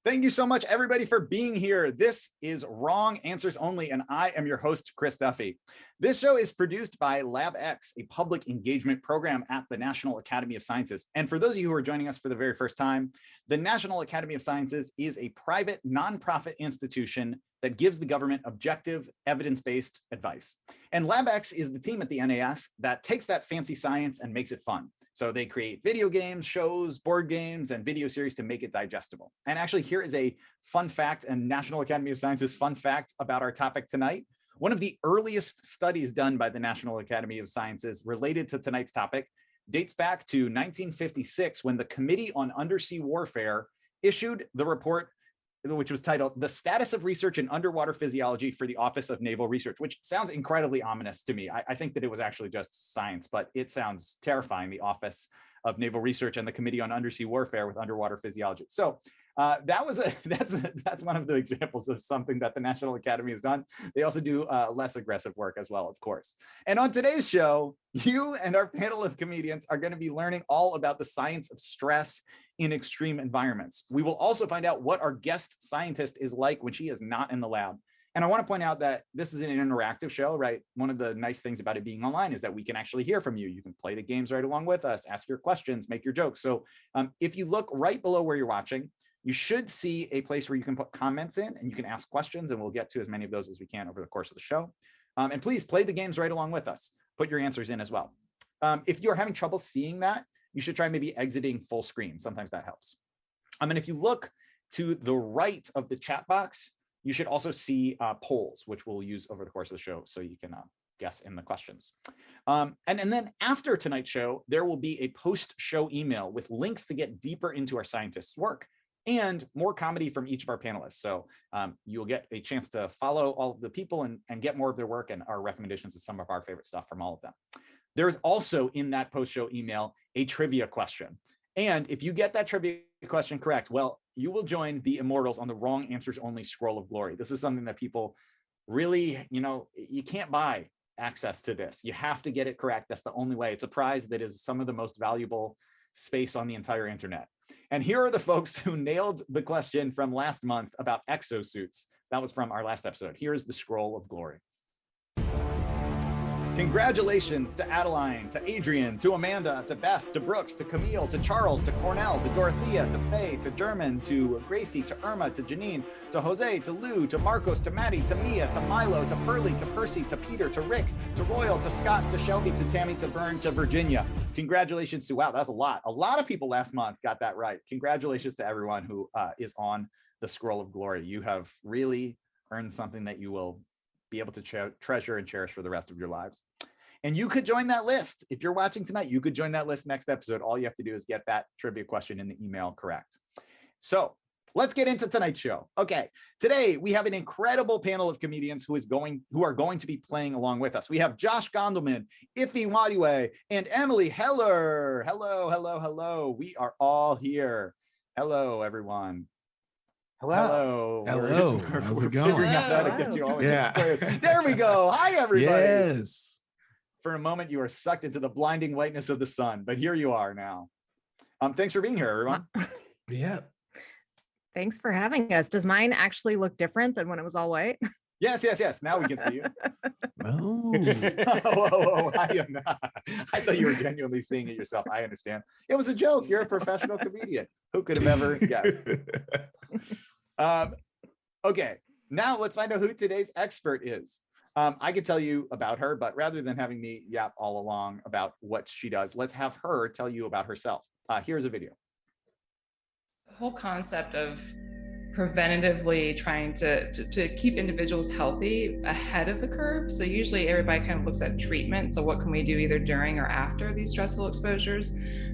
Thank you so much, everybody, for being here. This is Wrong Answers Only, and I am your host, Chris Duffy. This show is produced by LabX, a public engagement program at the National Academy of Sciences. And for those of you who are joining us for the very first time, the National Academy of Sciences is a private nonprofit institution that gives the government objective, evidence-based advice. And LabX is the team at the NAS that takes that fancy science and makes it fun. So they create video games, shows, board games, and video series to make it digestible. And actually, here is a fun fact and National Academy of Sciences fun fact about our topic tonight. One of the earliest studies done by the National Academy of Sciences related to tonight's topic dates back to 1956, when the Committee on Undersea Warfare issued the report, which was titled "The Status of Research in Underwater Physiology for the Office of Naval Research," which sounds incredibly ominous to me. I think that it was actually just science, but it sounds terrifying, the Office of Naval Research and the Committee on Undersea Warfare with Underwater Physiology. So that's one of the examples of something that the National Academy has done. They also do less aggressive work as well, of course. And on today's show, you and our panel of comedians are going to be learning all about the science of stress in extreme environments. We will also find out what our guest scientist is like when she is not in the lab. And I want to point out that this is an interactive show, right? One of the nice things about it being online is that we can actually hear from you. You can play the games right along with us, ask your questions, make your jokes. So if you look right below where you're watching, you should see a place where you can put comments in and you can ask questions, and we'll get to as many of those as we can over the course of the show. And please play the games right along with us. Put your answers in as well. If you're having trouble seeing that, you should try maybe exiting full screen. Sometimes that helps. And if you look to the right of the chat box, you should also see polls, which we'll use over the course of the show so you can guess in the questions. And then after tonight's show, there will be a post-show email with links to get deeper into our scientists' work and more comedy from each of our panelists. So you'll get a chance to follow all of the people and get more of their work and our recommendations of some of our favorite stuff from all of them. There's also in that post-show email a trivia question. And if you get that trivia question correct, well, you will join the immortals on the Wrong Answers Only Scroll of Glory. This is something that people really, you can't buy access to this. You have to get it correct. That's the only way. It's a prize that is some of the most valuable space on the entire internet. And here are the folks who nailed the question from last month about exosuits. That was from our last episode. Here's the Scroll of Glory. Congratulations to Adeline, to Adrian, to Amanda, to Beth, to Brooks, to Camille, to Charles, to Cornell, to Dorothea, to Faye, to German, to Gracie, to Irma, to Janine, to Jose, to Lou, to Marcos, to Maddie, to Mia, to Milo, to Pearlie, to Percy, to Peter, to Rick, to Royal, to Scott, to Shelby, to Tammy, to Vern, to Virginia. Congratulations to, wow, that's a lot. A lot of people last month got that right. Congratulations to everyone who is on the Scroll of Glory. You have really earned something that you will be able to treasure and cherish for the rest of your lives. And you could join that list. If you're watching tonight, you could join that list next episode. All you have to do is get that trivia question in the email correct. So let's get into tonight's show. Okay, today we have an incredible panel of comedians who are going to be playing along with us. We have Josh Gondelman, Ife Nwadiwe, and Emily Heller. Hello, hello, hello. We are all here. Hello, everyone. Hello. Hello. How's it going? Figuring out how to get you all in There we go. Hi, everybody. Yes. For a moment, you were sucked into the blinding whiteness of the sun, but here you are now. Thanks for being here, everyone. Yeah. Thanks for having us. Does mine actually look different than when it was all white? Yes. Now we can see you. Oh. Whoa. I am not. I thought you were genuinely seeing it yourself. I understand. It was a joke. You're a professional comedian. Who could have ever guessed? Okay, now let's find out who today's expert is. I could tell you about her, but rather than having me yap all along about what she does, let's have her tell you about herself. Here's a video. The whole concept of preventatively trying to keep individuals healthy ahead of the curve. So usually everybody kind of looks at treatment. So what can we do either during or after these stressful exposures?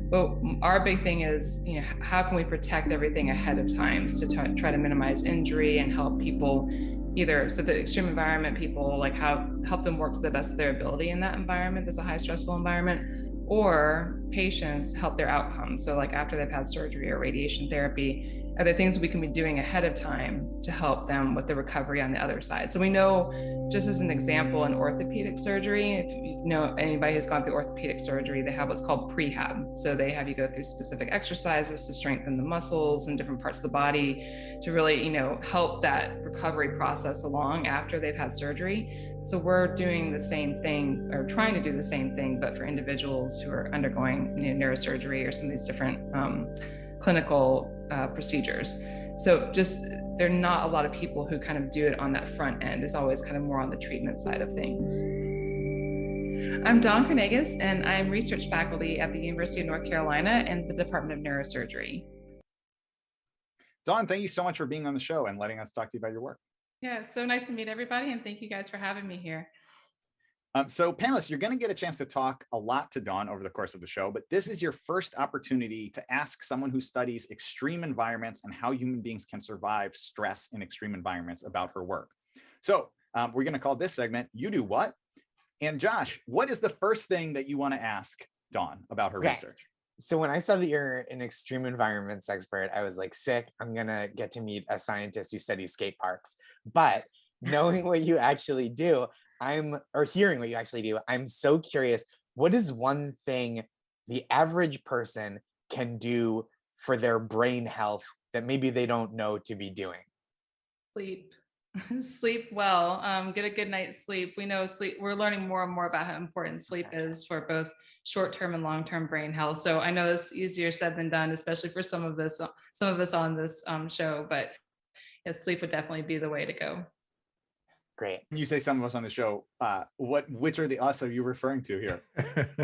But our big thing is, how can we protect everything ahead of time to try to minimize injury and help people either, so the extreme environment people, like help them work to the best of their ability in that environment, that's a high stressful environment, or patients help their outcomes. So like after they've had surgery or radiation therapy, are there things we can be doing ahead of time to help them with the recovery on the other side? So we know, just as an example, in orthopedic surgery, if you know anybody who's gone through orthopedic surgery, they have what's called prehab. So they have you go through specific exercises to strengthen the muscles in different parts of the body to really, help that recovery process along after they've had surgery. So we're doing the same thing, or trying to do the same thing, but for individuals who are undergoing neurosurgery or some of these different clinical procedures. So just, there are not a lot of people who kind of do it on that front end. It's always kind of more on the treatment side of things. I'm Dawn Kernagis, and I'm research faculty at the University of North Carolina and the Department of Neurosurgery. Dawn, thank you so much for being on the show and letting us talk to you about your work. Yeah, it's so nice to meet everybody, and thank you guys for having me here. So panelists, you're going to get a chance to talk a lot to Dawn over the course of the show, but this is your first opportunity to ask someone who studies extreme environments and how human beings can survive stress in extreme environments about her work. So we're going to call this segment, You Do What? And Josh, what is the first thing that you want to ask Dawn about her research? So when I saw that you're an extreme environments expert, I was like, sick, I'm going to get to meet a scientist who studies skate parks. But knowing what you actually do, hearing what you actually do, I'm so curious, what is one thing the average person can do for their brain health that maybe they don't know to be doing? Sleep. Sleep well, get a good night's sleep. We know sleep, we're learning more and more about how important sleep is for both short-term and long-term brain health. So I know it's easier said than done, especially for some of us on this show, but yes, sleep would definitely be the way to go. Great. When you say some of us on the show, which are the us are you referring to here?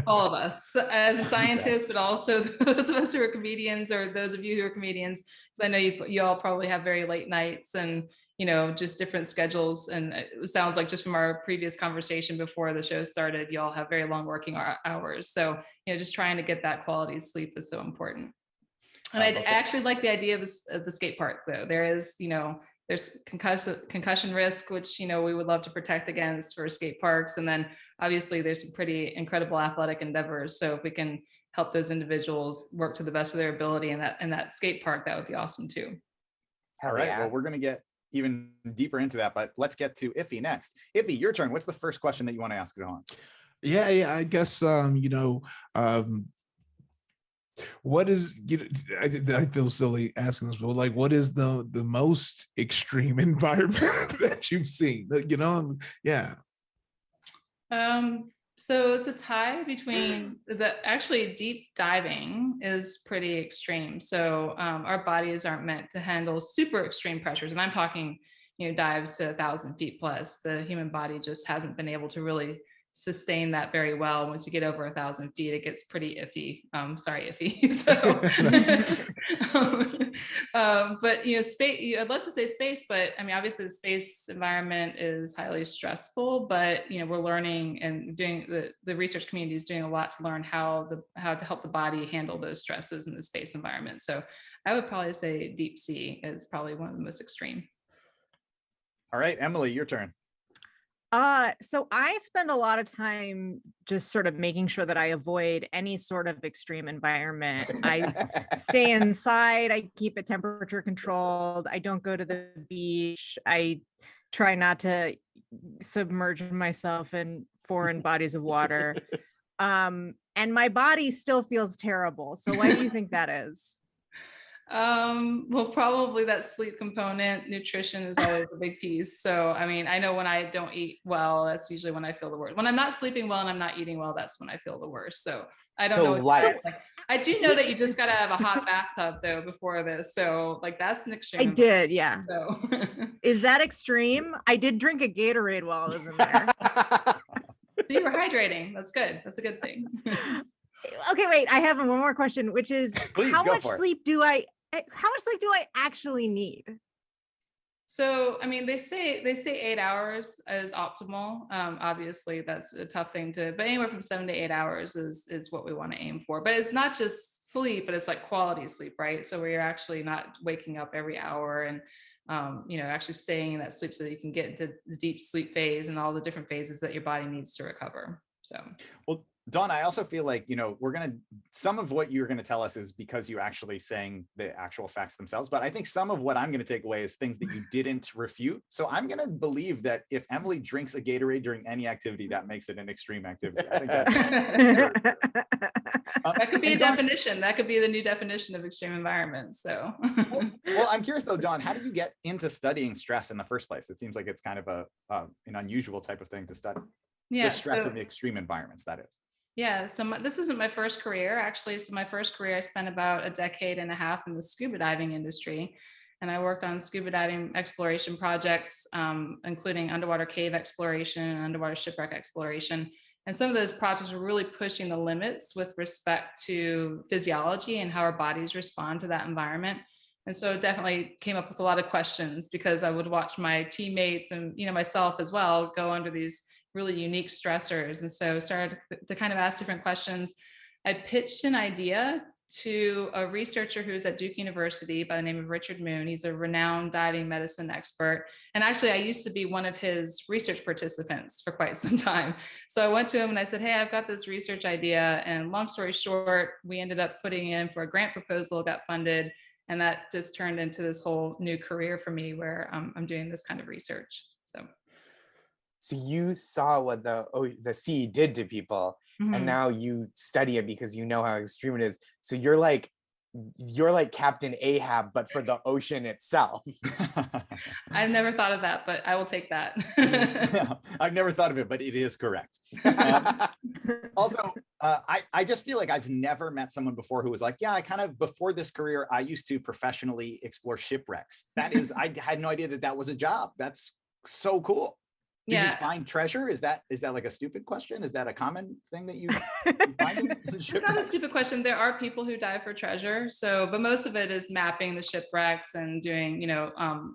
All of us as a scientist, but also those of us who are comedians, or those of you who are comedians, because I know you all probably have very late nights and just different schedules. And it sounds like just from our previous conversation before the show started, you all have very long working hours. So just trying to get that quality sleep is so important. And I actually like the idea of the skate park, though. There's concussion risk, which we would love to protect against for skate parks, and then obviously there's some pretty incredible athletic endeavors. So if we can help those individuals work to the best of their ability in that skate park, that would be awesome too. All right, well, we're going to get even deeper into that, but let's get to Iffy next. Iffy, your turn. What's the first question that you want to ask Dawn? Yeah, I guess what is, I feel silly asking this, but like, what is the most extreme environment that you've seen? Yeah. So it's a tie between actually deep diving is pretty extreme. So our bodies aren't meant to handle super extreme pressures. And I'm talking, dives to 1,000 feet plus. The human body just hasn't been able to really sustain that very well. Once you get over 1,000 feet, it gets pretty iffy. Sorry, iffy. So, but space. I'd love to say space, but I mean, obviously, the space environment is highly stressful. But we're learning and doing the research community is doing a lot to learn how to help the body handle those stresses in the space environment. So, I would probably say deep sea is probably one of the most extreme. All right, Emily, your turn. So I spend a lot of time just sort of making sure that I avoid any sort of extreme environment. I stay inside, I keep it temperature controlled. I don't go to the beach. I try not to submerge myself in foreign bodies of water. And my body still feels terrible. So why do you think that is? Well, probably that sleep component. Nutrition is always a big piece. So, I mean, I know when I don't eat well, that's usually when I feel the worst. When I'm not sleeping well and I'm not eating well, that's when I feel the worst. So I don't know. I do know that you just got to have a hot bathtub though before this. So like that's an extreme. I did. Yeah. So is that extreme? I did drink a Gatorade while I was in there. So you were hydrating. That's good. That's a good thing. Okay, wait. I have one more question, which is how much sleep do I actually need? So, I mean, they say 8 hours is optimal. Obviously that's a tough thing but anywhere from 7 to 8 hours is what we want to aim for. But it's not just sleep, but it's like quality sleep, right? So where you're actually not waking up every hour and, actually staying in that sleep so that you can get into the deep sleep phase and all the different phases that your body needs to recover. So, well, Dawn, I also feel like, some of what you're going to tell us is because you actually saying the actual facts themselves. But I think some of what I'm going to take away is things that you didn't refute. So I'm going to believe that if Emily drinks a Gatorade during any activity, that makes it an extreme activity. I think that's that could be a Dawn, definition. That could be the new definition of extreme environments. So, well, I'm curious though, Dawn, how did you get into studying stress in the first place? It seems like it's kind of an unusual type of thing to study. Yeah, the stress of the extreme environments, that is. Yeah, so this isn't my first career, actually. So my first career, I spent about a decade and a half in the scuba diving industry. And I worked on scuba diving exploration projects, including underwater cave exploration and underwater shipwreck exploration. And some of those projects were really pushing the limits with respect to physiology and how our bodies respond to that environment. And so it definitely came up with a lot of questions, because I would watch my teammates and myself as well go under these really unique stressors. And so started to kind of ask different questions. I pitched an idea to a researcher who's at Duke University by the name of Richard Moon. He's a renowned diving medicine expert. And actually, I used to be one of his research participants for quite some time. So I went to him and I said, hey, I've got this research idea. And long story short, we ended up putting in for a grant proposal, got funded. And that just turned into this whole new career for me where I'm doing this kind of research. So you saw what the sea did to people, and now you study it because you know how extreme it is. So you're like Captain Ahab, but for the ocean itself. I've never thought of that, but I will take that. I've never thought of it, but it is correct. Also, I just feel like I've never met someone before who was like, yeah, before this career, I used to professionally explore shipwrecks. That is, I had no idea that was a job. That's so cool. Did you find treasure? Is that like a stupid question? Is that a common thing that you find? It's not a stupid question. There are people who dive for treasure. So, but most of it is mapping the shipwrecks and doing,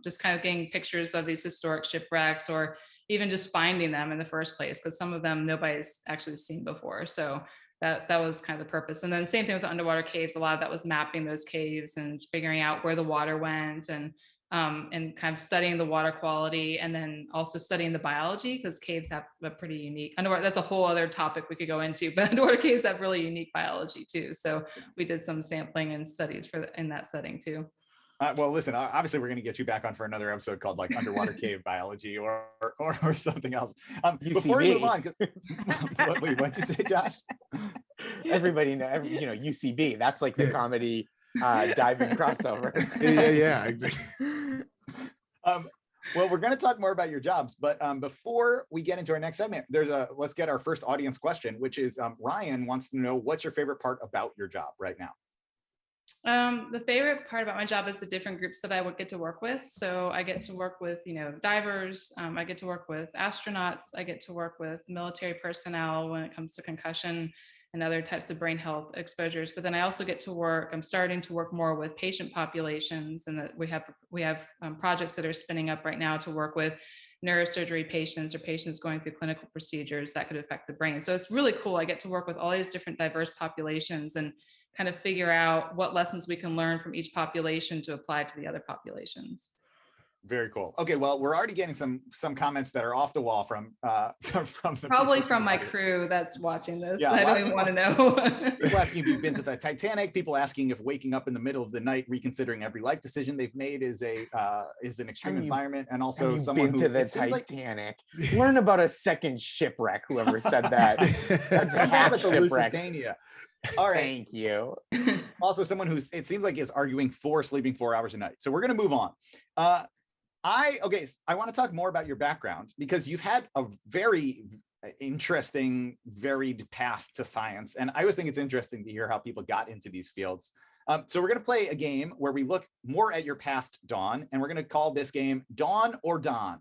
just kind of getting pictures of these historic shipwrecks, or even just finding them in the first place, because some of them nobody's actually seen before. So that was kind of the purpose. And then same thing with the underwater caves. A lot of that was mapping those caves and figuring out where the water went, and kind of studying the water quality, and then also studying the biology, because caves have a pretty unique underwater. That's a whole other topic we could go into, but underwater caves have really unique biology too. So we did some sampling and studies in that setting too. Well, listen, obviously we're going to get you back on for another episode called like underwater cave biology or something else. Before we move on, what'd you say, Josh? Everybody know, UCB. That's like the comedy diving crossover. Yeah, exactly. Well, we're going to talk more about your jobs, but before we get into our next segment, let's get our first audience question, which is Ryan wants to know, what's your favorite part about your job right now? The favorite part about my job is the different groups that I would get to work with. So I get to work with, divers. I get to work with astronauts. I get to work with military personnel when it comes to concussion and other types of brain health exposures. But then I also get to work, I'm starting to work more with patient populations, and that we have projects that are spinning up right now to work with neurosurgery patients or patients going through clinical procedures that could affect the brain. So it's really cool. I get to work with all these different diverse populations and kind of figure out what lessons we can learn from each population to apply to the other populations. Very cool. Okay, well, we're already getting some comments that are off the wall from probably from my crew that's watching this. Yeah, I don't even want to know. People asking if you've been to the Titanic. People asking if waking up in the middle of the night, reconsidering every life decision they've made, is an extreme environment. And also someone who to the Titanic. Learn about a second shipwreck. Whoever said that. That's a half the Lusitania. All right. Thank you. Also, someone who's, it seems like, is arguing for sleeping 4 hours a night. So we're going to move on. I want to talk more about your background, because you've had a very interesting, varied path to science. And I always think it's interesting to hear how people got into these fields. So we're going to play a game where we look more at your past, Dawn, and we're going to call this game Dawn or Don.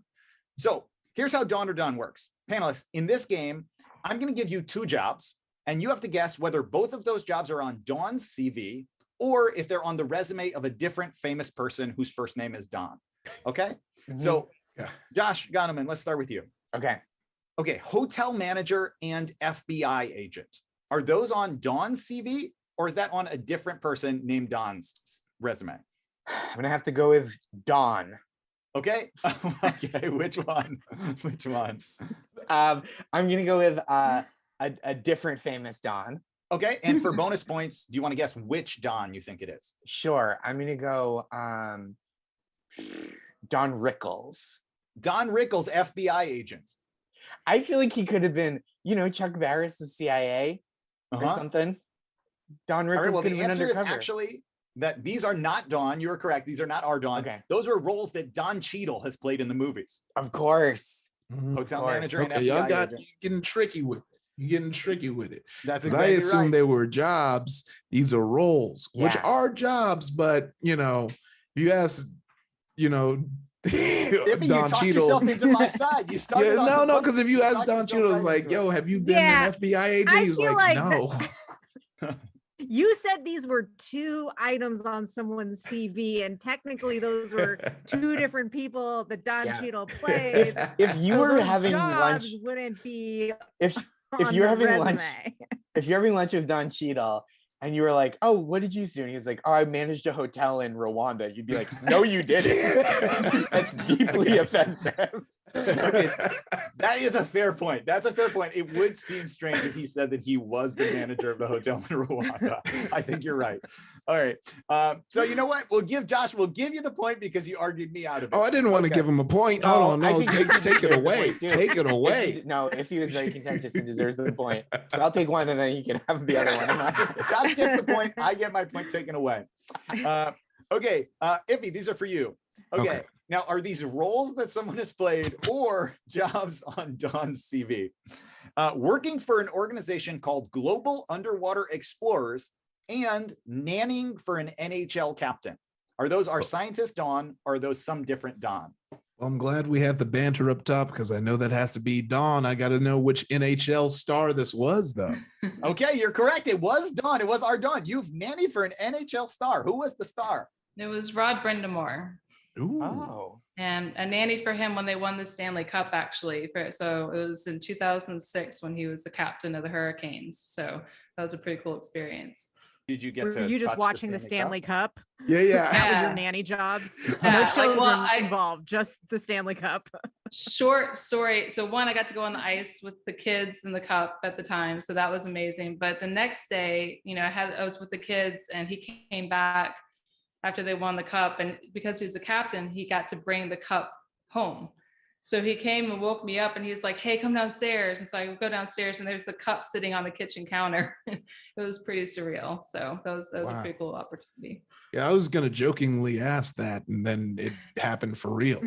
So here's how Dawn or Don works. Panelists, in this game, I'm going to give you 2 jobs, and you have to guess whether both of those jobs are on Dawn's CV or if they're on the resume of a different famous person whose first name is Don. Okay. Mm-hmm. So Josh Goneman, let's start with you. Okay. Hotel manager and FBI agent. Are those on Dawn's CV, or is that on a different person named Don's resume? I'm going to have to go with Don. Okay. Okay. Which one? I'm going to go with a different famous Don. Okay, and for bonus points, do you want to guess which Don you think it is? Sure, I'm gonna go Don Rickles. Don Rickles, FBI agent. I feel like he could have been, Chuck Barris, the CIA or something. Don Rickles well, could the have been answer undercover. is actually that these are not Don. You are correct. These are not our Don. Okay. Those were roles that Don Cheadle has played in the movies. Of course. Hotel course. manager and Okay, FBI y'all got agent. you getting tricky with it. You're getting tricky with it. That's 'Cause exactly I assume right. they were jobs. These are roles, which Yeah. are jobs, but you ask, If you Don talked Cheadle. yourself into my side, you started. Yeah, on the no, book, because if you ask talked Don yourself Cheadle, it's right like, into it. yo, have you been Yeah, an FBI agent? I He's feel like, like no. You said these were 2 items on someone's CV, and technically those were 2 different people that Don Yeah. Cheadle played. If you So were those having lunch, jobs wouldn't be if on you're the having resume. lunch, if you're having lunch with Don Cheadle and you were like, oh, what did you do? And he was like, oh, I managed a hotel in Rwanda. You'd be like, no, you didn't. That's deeply offensive. Okay, that is a fair point. That's a fair point. It would seem strange if he said that he was the manager of the hotel in Rwanda. I think you're right. All right. So you know what? We'll give you the point because you argued me out of it. Oh, I didn't want to give him a point. No, Hold on, I no, think take he it deserves the away. point, too. Take it away. If he was very contentious, he deserves the point. So I'll take one and then he can have the other one. Josh gets the point. I get my point taken away. Okay, Iffy, these are for you. Okay. Now, are these roles that someone has played or jobs on Don's CV? Working for an organization called Global Underwater Explorers and nannying for an NHL captain. Are those our scientist Don or are those some different Don? Well, I'm glad we had the banter up top because I know that has to be Don. I got to know which NHL star this was, though. Okay, you're correct. It was Don. It was our Don. You've nannied for an NHL star. Who was the star? It was Rod Brindamore. Ooh. Oh. And I nannied for him when they won the Stanley Cup, actually. So it was in 2006 when he was the captain of the Hurricanes. So that was a pretty cool experience. Did you get Were to you just touch watching the Stanley Cup? Yeah. That was Yeah. your nanny job? Yeah, No like, children well, involved, just the Stanley Cup. Short story. So one, I got to go on the ice with the kids in the cup at the time. So that was amazing. But the next day, I was with the kids and he came back after they won the cup. And because he was the captain, he got to bring the cup home. So he came and woke me up and he's like, hey, come downstairs. And so I go downstairs and there's the cup sitting on the kitchen counter. It was pretty surreal. So that was Wow. a pretty cool opportunity. Yeah, I was going to jokingly ask that, and then it happened for real.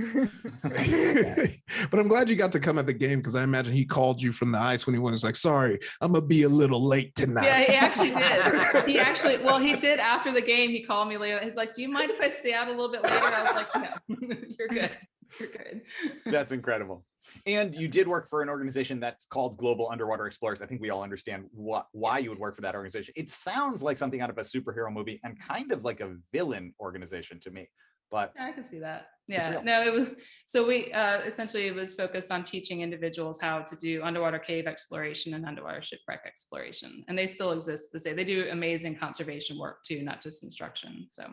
But I'm glad you got to come at the game because I imagine he called you from the ice when he was like, sorry, I'm going to be a little late tonight. Yeah, he actually did. He did after the game. He called me later. He's like, do you mind if I stay out a little bit later? I was like, no, you're good. You're good. That's incredible. And you did work for an organization that's called Global Underwater Explorers. I think we all understand why you would work for that organization. It sounds like something out of a superhero movie and kind of like a villain organization to me. But I can see that. It's Yeah, real. no, it was, so we essentially it was focused on teaching individuals how to do underwater cave exploration and underwater shipwreck exploration. And they still exist to say they do amazing conservation work too, not just instruction. So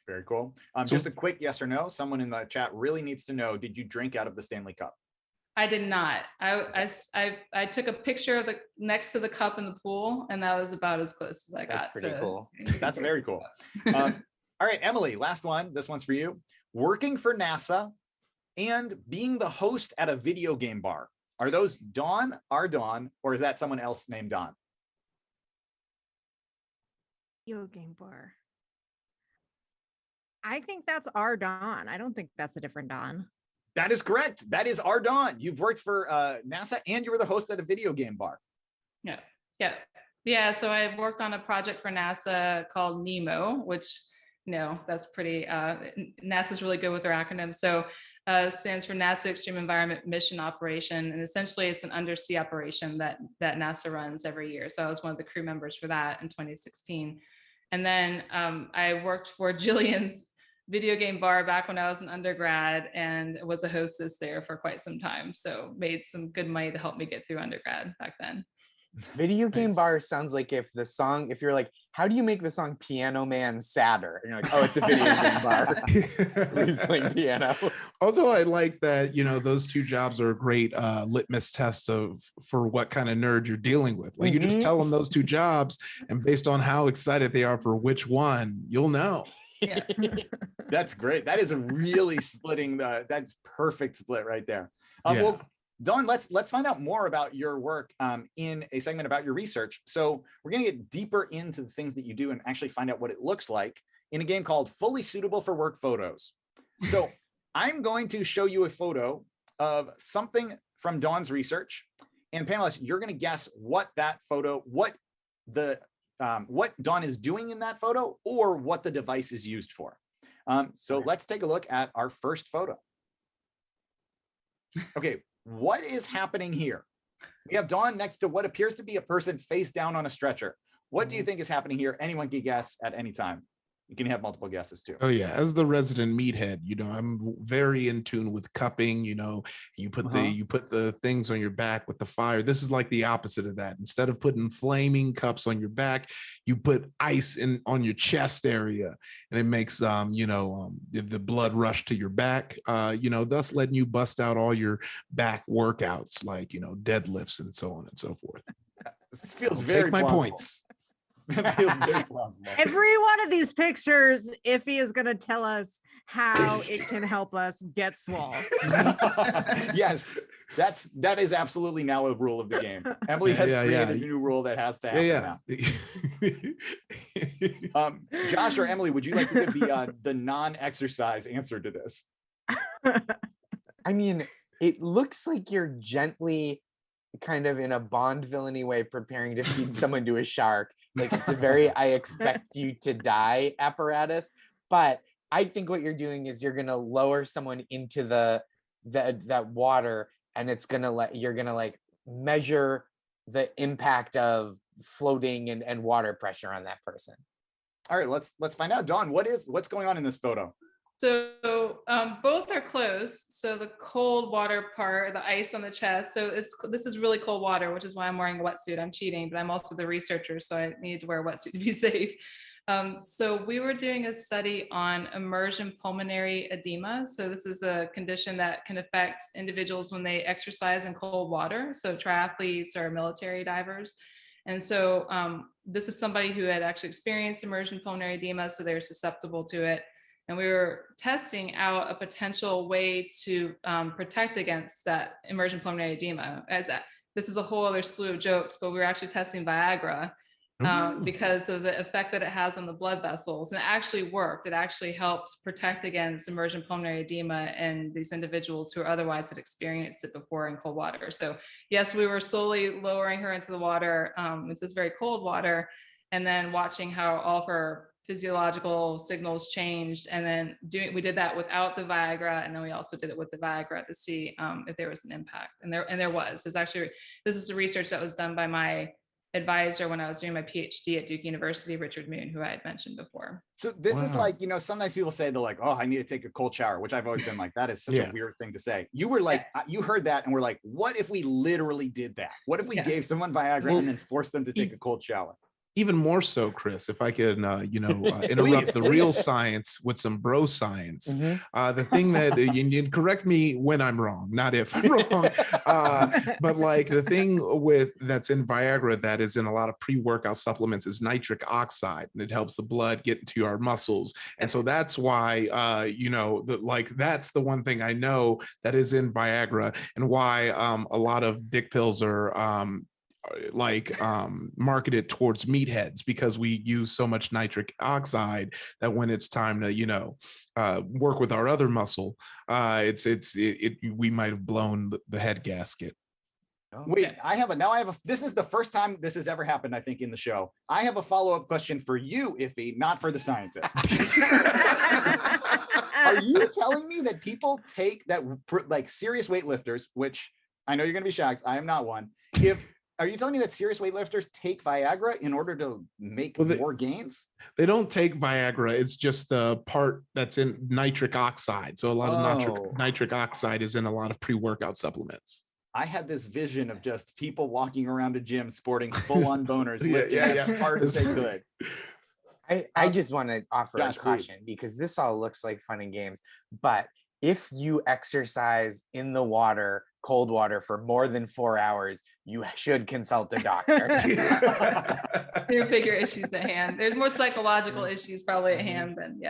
very cool. Just a quick yes or no. Someone in the chat really needs to know, did you drink out of the Stanley Cup? I did not. I took a picture of the next to the cup in the pool, and that was about as close as I got. That's pretty cool. That's very cool. All right, Emily, last one. This one's for you. Working for NASA and being the host at a video game bar. Are those Don, our Don, or is that someone else named Don? Video game bar. I think that's our Don. I don't think that's a different Don. That is correct. That is our Don. You've worked for NASA and you were the host at a video game bar. Yeah. So I worked on a project for NASA called NEMO, which, that's pretty, NASA's really good with their acronyms. So stands for NASA Extreme Environment Mission Operation. And essentially it's an undersea operation that NASA runs every year. So I was one of the crew members for that in 2016. And then I worked for Jillian's video game bar back when I was an undergrad and was a hostess there for quite some time. So made some good money to help me get through undergrad back then. Video game Nice. bar sounds like if you're like, how do you make the song Piano Man sadder? And you're like, oh, it's a video game bar. He's playing piano. Also, I like that, those two jobs are a great litmus test for what kind of nerd you're dealing with. Like, you just tell them those two jobs, and based on how excited they are for which one, you'll know. Yeah. That's great. That is really splitting that's perfect split right there. Well, Dawn, let's find out more about your work in a segment about your research. So we're going to get deeper into the things that you do and actually find out what it looks like in a game called Fully Suitable for Work Photos. So I'm going to show you a photo of something from Dawn's research, and panelists, you're going to guess what that photo, what Dawn is doing in that photo, or what the device is used for. So let's take a look at our first photo. Okay, what is happening here? We have Dawn next to what appears to be a person face down on a stretcher. What do you think is happening here? Anyone can guess at any time. You can have multiple guesses too. Oh yeah, as the resident meathead, I'm very in tune with cupping. You put the things on your back with the fire. This is like the opposite of that. Instead of putting flaming cups on your back, you put ice on your chest area, and it makes the blood rush to your back. Thus letting you bust out all your back workouts like deadlifts and so on and so forth. This feels very take my plausible. Points. It feels very plausible. Every one of these pictures, Iffy is going to tell us how it can help us get swole. Yes, that is absolutely now a rule of the game. Emily has created a new rule that has to happen now. Josh or Emily, would you like to give the non-exercise answer to this? I mean, it looks like you're gently kind of in a Bond villainy way preparing to feed someone to a shark. Like, it's a very I expect you to die apparatus. But I think what you're doing is you're gonna lower someone into that water, and you're gonna measure the impact of floating and water pressure on that person. All right, let's find out. Dawn, what's going on in this photo? So both are closed. So the cold water part, the ice on the chest. So this is really cold water, which is why I'm wearing a wetsuit. I'm cheating, but I'm also the researcher, so I needed to wear a wetsuit to be safe. So we were doing a study on immersion pulmonary edema. So this is a condition that can affect individuals when they exercise in cold water. So triathletes or military divers. And so this is somebody who had actually experienced immersion pulmonary edema, so they're susceptible to it. And we were testing out a potential way to protect against that immersion pulmonary edema. This is a whole other slew of jokes, but we were actually testing Viagra because of the effect that it has on the blood vessels. And it actually worked. It actually helped protect against immersion pulmonary edema in these individuals who otherwise had experienced it before in cold water. So yes, we were slowly lowering her into the water. It's this very cold water, and then watching how all of her physiological signals changed, and then we did that without the Viagra, and then we also did it with the Viagra to see if there was an impact, and there was. This is the research that was done by my advisor when I was doing my PhD at Duke University, Richard Moon, who I had mentioned before. So this is like, sometimes people say they're like, oh, I need to take a cold shower, which I've always been like, that is such a weird thing to say. You were like, you heard that and we're like, what if we literally did that? What if we gave someone Viagra and then forced them to take a cold shower? Even more so, Chris, if I could, interrupt the real science with some bro science. The thing that you correct me when I'm wrong, not if I'm wrong, but like the thing that's in Viagra that is in a lot of pre-workout supplements is nitric oxide, and it helps the blood get into our muscles. And so that's why, that's the one thing I know that is in Viagra, and why a lot of dick pills are marketed towards meatheads, because we use so much nitric oxide that when it's time to work with our other muscle, we might have blown the head gasket. Wait, this is the first time this has ever happened, I think, in the show. I have a follow-up question for you, Iffy, not for the scientist. Are you telling me that people take that, like serious weightlifters, which I know you're gonna be shocked, I am not one, are you telling me that serious weightlifters take Viagra in order to make more gains? They don't take Viagra. It's just a part that's in nitric oxide. So a lot of nitric oxide is in a lot of pre-workout supplements. I had this vision of just people walking around a gym sporting full-on boners, lifting as hard as they could. I just want to offer Josh, a caution because this all looks like fun and games, but if you exercise in the water, cold water, for more than 4 hours, you should consult a doctor. There are bigger issues at hand. There's more psychological issues probably at hand than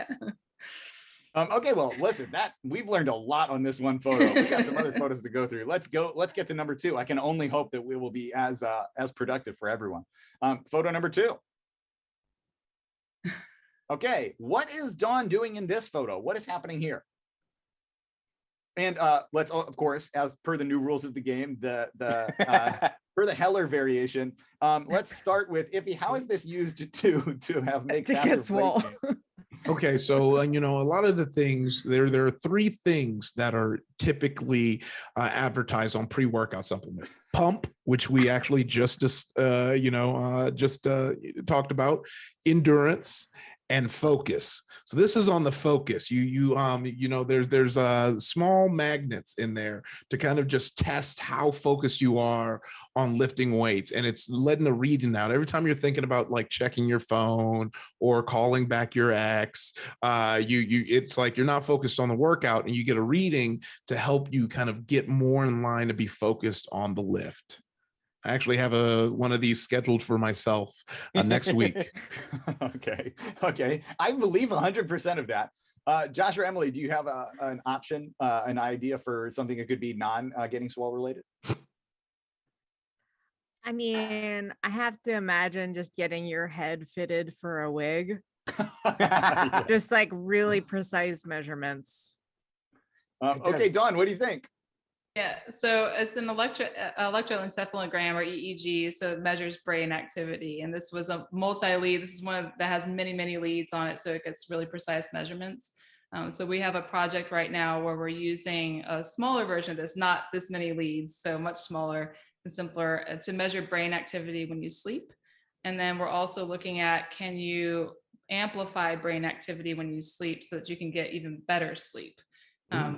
Okay, well, listen, we've learned a lot on this one photo. We got some other photos to go through. Let's get to number 2. I can only hope that we will be as productive for everyone. Photo number 2. Okay, what is Dawn doing in this photo? What is happening here? And let's, of course, as per the new rules of the game, for the Heller variation, let's start with Iffy. How is this used to make to get swole? Okay, so a lot of the things there are 3 things that are typically advertised on pre-workout supplement. Pump, which we actually just talked about, endurance, and focus. So this is on the focus. There's small magnets in there to kind of just test how focused you are on lifting weights, and it's letting a reading out every time you're thinking about like checking your phone or calling back your ex. It's like you're not focused on the workout, and you get a reading to help you kind of get more in line to be focused on the lift. I actually have one of these scheduled for myself next week. Okay. I believe 100% of that. Josh or Emily, do you have an option, an idea for something that could be getting swole related? I mean, I have to imagine just getting your head fitted for a wig. Just like really precise measurements. Okay, Dawn, what do you think? Yeah, so it's an electroencephalogram, or EEG, so it measures brain activity. And this was a multi-lead. This is one that has many, many leads on it, so it gets really precise measurements. So we have a project right now where we're using a smaller version of this, not this many leads, so much smaller and simpler, to measure brain activity when you sleep. And then we're also looking at, can you amplify brain activity when you sleep so that you can get even better sleep?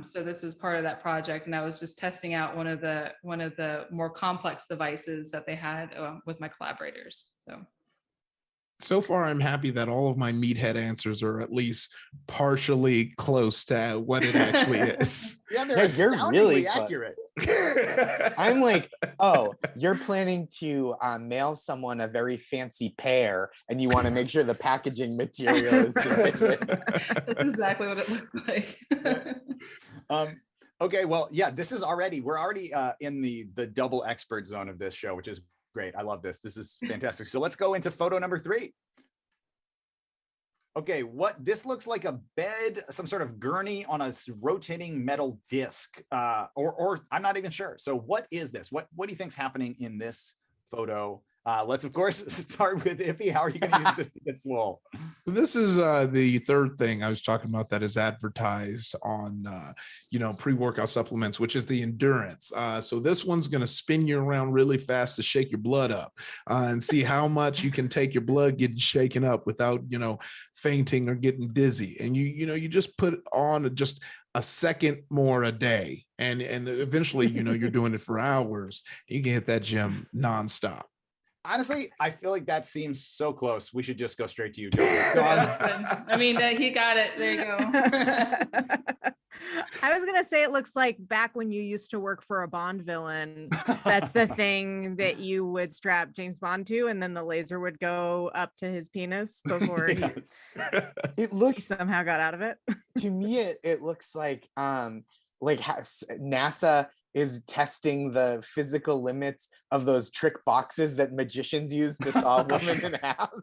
So this is part of that project, and I was just testing out one of the more complex devices that they had with my collaborators. So far, I'm happy that all of my meathead answers are at least partially close to what it actually is. Yeah, they're astoundingly really accurate. I'm like, oh, you're planning to mail someone a very fancy pear, and you want to make sure the packaging material is sufficient. That's exactly what it looks like. Okay, well, yeah, we're already in the double expert zone of this show, which is great. I love this. This is fantastic. So let's go into photo number 3. Okay, this looks like a bed, some sort of gurney on a rotating metal disc, or I'm not even sure. So what is this? What do you think's happening in this photo? Let's, of course, start with Iffy. How are you going to use this to get swole? This is the third thing I was talking about that is advertised on, pre-workout supplements, which is the endurance. So this one's going to spin you around really fast to shake your blood up and see how much you can take your blood getting shaken up without, fainting or getting dizzy. And you just put on just a second more a day. And eventually, you're doing it for hours. You can hit that gym nonstop. Honestly, I feel like that seems so close. We should just go straight to you, John. I mean, he got it. There you go. I was going to say it looks like back when you used to work for a Bond villain. That's the thing that you would strap James Bond to, and then the laser would go up to his penis before it looks somehow got out of it. To me, it looks like NASA is testing the physical limits of those trick boxes that magicians use to solve women in house.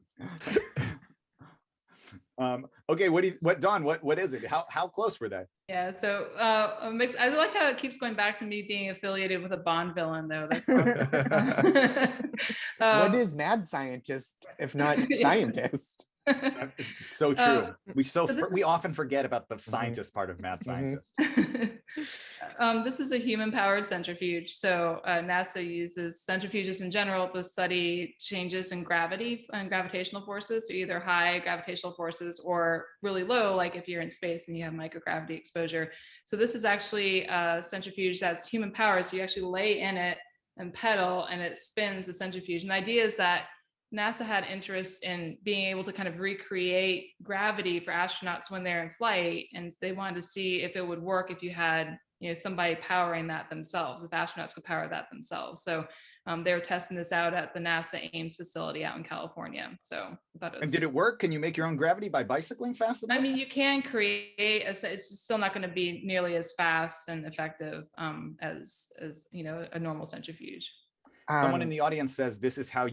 Okay, Dawn, what is it? How close were they? Yeah, so I like how it keeps going back to me being affiliated with a Bond villain, though. That's awesome. What is mad scientist if not scientist? It's so true. We often forget about the Mhm. scientist part of mad scientists. This is a human-powered centrifuge. So NASA uses centrifuges in general to study changes in gravity and gravitational forces, so either high gravitational forces or really low, like if you're in space and you have microgravity exposure. So this is actually a centrifuge that's human powered. So you actually lay in it and pedal and it spins the centrifuge. And the idea is that NASA had interest in being able to kind of recreate gravity for astronauts when they're in flight. And they wanted to see if it would work if you had, somebody powering that themselves, if astronauts could power that themselves. So they were testing this out at the NASA Ames facility out in California. So I thought it was. And did it work? Can you make your own gravity by bicycling fast enough? I mean, you can create, it's still not going to be nearly as fast and effective as a normal centrifuge. Someone in the audience says this is how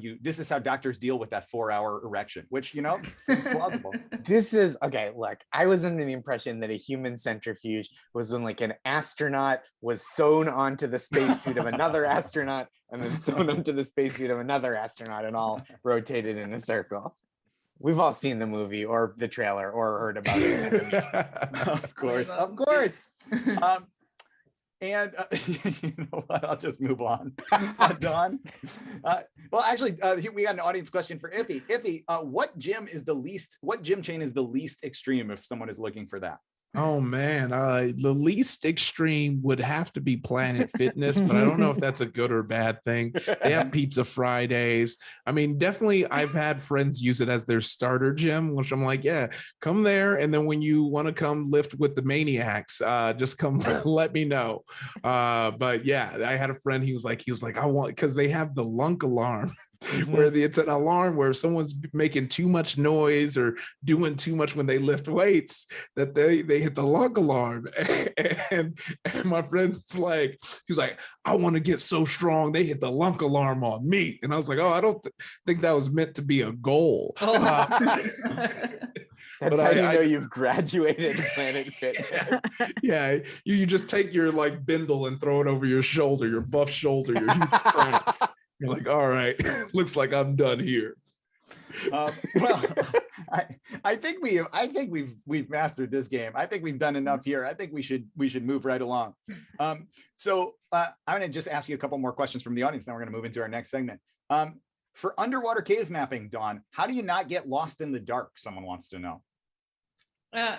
doctors deal with that 4-hour erection, which seems plausible. This is okay. Look, I was under the impression that a human centrifuge was when like an astronaut was sewn onto the spacesuit of another astronaut and then sewn onto the spacesuit of another astronaut and all rotated in a circle. We've all seen the movie or the trailer or heard about it. Of course. And you know what? I'll just move on. Don. Well, actually, we got an audience question for Iffy. Iffy, what gym chain is the least extreme if someone is looking for that? Oh man, the least extreme would have to be Planet Fitness, but I don't know if that's a good or bad thing. They have Pizza Fridays. I mean, definitely I've had friends use it as their starter gym, which I'm like, yeah, come there. And then when you want to come lift with the maniacs, just come let me know. But yeah, I had a friend, he was like, I want, because they have the lunk alarm. Where it's an alarm where someone's making too much noise or doing too much when they lift weights, that they hit the lunk alarm. And my friend's like, he's like, I want to get so strong, they hit the lunk alarm on me. And I was like, oh, I don't think that was meant to be a goal. That's how you know you've graduated Planet Fitness. Yeah, you just take your like bindle and throw it over your shoulder, your buff shoulder, your huge cramps. You're like, all right, looks like I'm done here. Well, I think we've mastered this game. I think we've done enough here. I think we should move right along. So I'm going to just ask you a couple more questions from the audience. Then we're going to move into our next segment. For underwater cave mapping, Dawn, how do you not get lost in the dark? Someone wants to know.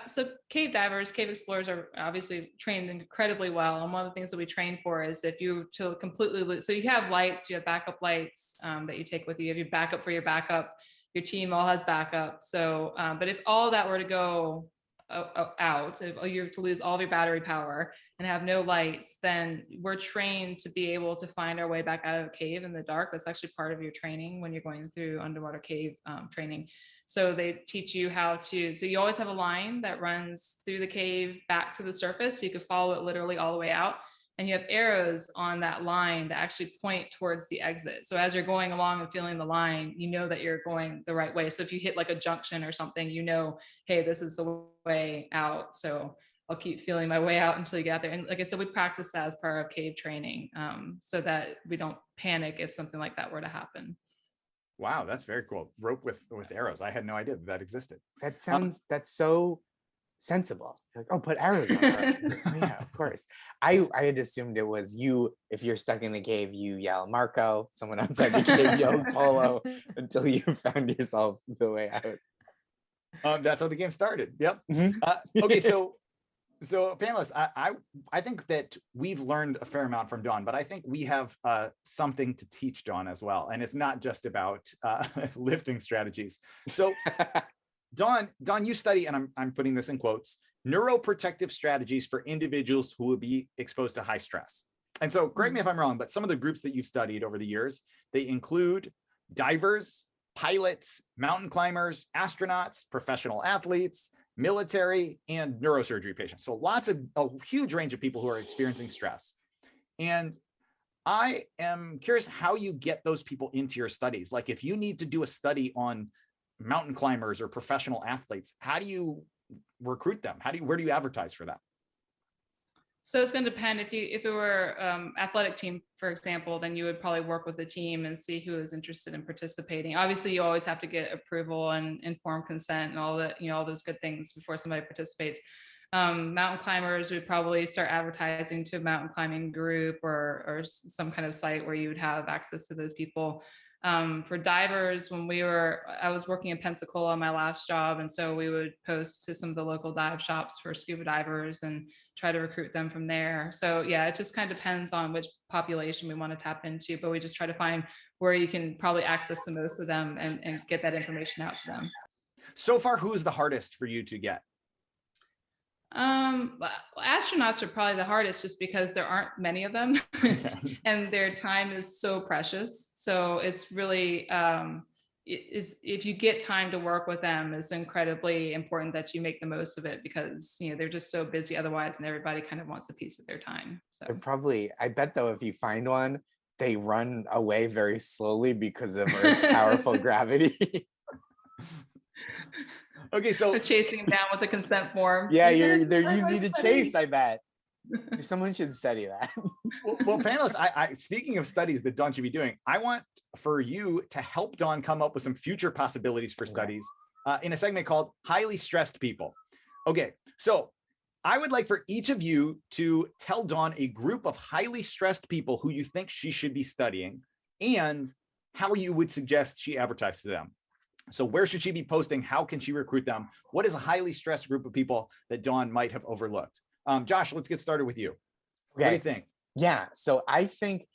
So cave divers, cave explorers are obviously trained incredibly well. And one of the things that we train for is if you to completely lose, so you have lights, you have backup lights that you take with you. You have your backup for your backup. Your team all has backup. So, but if all that were to go out, if you were to lose all of your battery power and have no lights, then we're trained to be able to find our way back out of a cave in the dark. That's actually part of your training when you're going through underwater cave training. So they teach you so you always have a line that runs through the cave back to the surface. So you could follow it literally all the way out. And you have arrows on that line that actually point towards the exit. So as you're going along and feeling the line, you know that you're going the right way. So if you hit like a junction or something, hey, this is the way out. So I'll keep feeling my way out until you get there. And like I said, we practice that as part of cave training so that we don't panic if something like that were to happen. Wow, that's very cool. Rope with arrows. I had no idea that existed. That's so sensible. Like, oh, put arrows on it. Yeah, of course. I had assumed it was you. If you're stuck in the cave, you yell Marco. Someone outside the cave yells Polo until you found yourself the way out. That's how the game started. Yep. Okay, so panelists, I think that we've learned a fair amount from Dawn, but I think we have something to teach Dawn as well. And it's not just about lifting strategies. So Dawn, you study, and I'm putting this in quotes, neuroprotective strategies for individuals who will be exposed to high stress. And so correct me if I'm wrong, but some of the groups that you've studied over the years, they include divers, pilots, mountain climbers, astronauts, professional athletes, military, and neurosurgery patients. So a huge range of people who are experiencing stress. And I am curious how you get those people into your studies. Like if you need to do a study on mountain climbers or professional athletes, how do you recruit them? Where do you advertise for that? So it's going to depend. If it were athletic team, for example, then you would probably work with the team and see who is interested in participating. Obviously, you always have to get approval and informed consent and all that, all those good things before somebody participates. Mountain climbers would probably start advertising to a mountain climbing group or some kind of site where you would have access to those people. For divers, I was working in Pensacola on my last job. And so we would post to some of the local dive shops for scuba divers and try to recruit them from there. So yeah, it just kind of depends on which population we want to tap into, but we just try to find where you can probably access the most of them and get that information out to them. So far, who's the hardest for you to get? Astronauts are probably the hardest just because there aren't many of them and their time is so precious. So it's really, if you get time to work with them, it's incredibly important that you make the most of it because, they're just so busy otherwise and everybody kind of wants a piece of their time. So I bet though, if you find one, they run away very slowly because of Earth's powerful gravity. Okay, so chasing them down with a consent form. Yeah, they're easy to chase, I bet. Someone should study that. Well, panelists, I speaking of studies that Dawn should be doing, I want for you to help Dawn come up with some future possibilities for studies in a segment called Highly Stressed People. Okay, so I would like for each of you to tell Dawn a group of highly stressed people who you think she should be studying and how you would suggest she advertise to them. So where should she be posting? How can she recruit them? What is a highly stressed group of people that Dawn might have overlooked? Josh, let's get started with you. Okay. What do you think? Yeah, so I think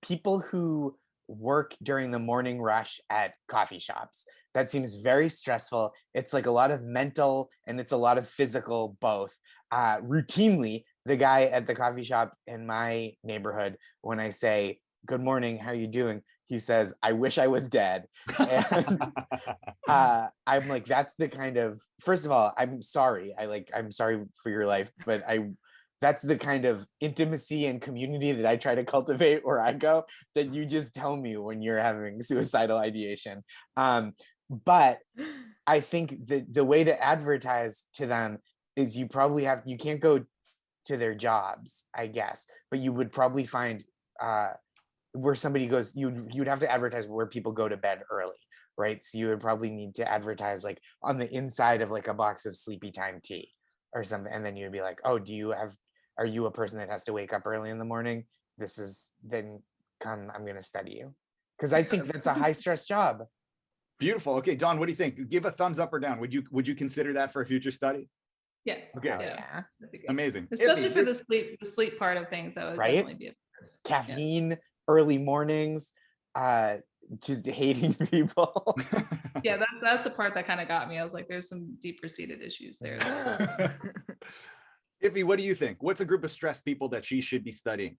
people who work during the morning rush at coffee shops, that seems very stressful. It's like a lot of mental and it's a lot of physical both. Routinely, the guy at the coffee shop in my neighborhood, when I say, "Good morning, how are you doing?" he says, "I wish I was dead." And I'm like, that's the kind of, first of all, I'm sorry. I'm sorry for your life, but that's the kind of intimacy and community that I try to cultivate where I go, that you just tell me when you're having suicidal ideation. But I think the way to advertise to them is you can't go to their jobs, I guess, but you would probably find, where somebody goes, you'd have to advertise where people go to bed early, right? So you would probably need to advertise like on the inside of like a box of sleepy time tea or something. And then you'd be like, "Oh, are you a person that has to wake up early in the morning? Then come, I'm going to study you." Because I think that's a high stress job. Beautiful. Okay, Dawn, what do you think? Give a thumbs up or down. Would you consider that for a future study? Yeah. Okay. Yeah. Amazing. Especially for the sleep part of things, that would definitely be a plus. Caffeine, early mornings, just hating people. Yeah, that's the part that kind of got me. I was like, there's some deeper seated issues there. Iffy, what do you think? What's a group of stressed people that she should be studying?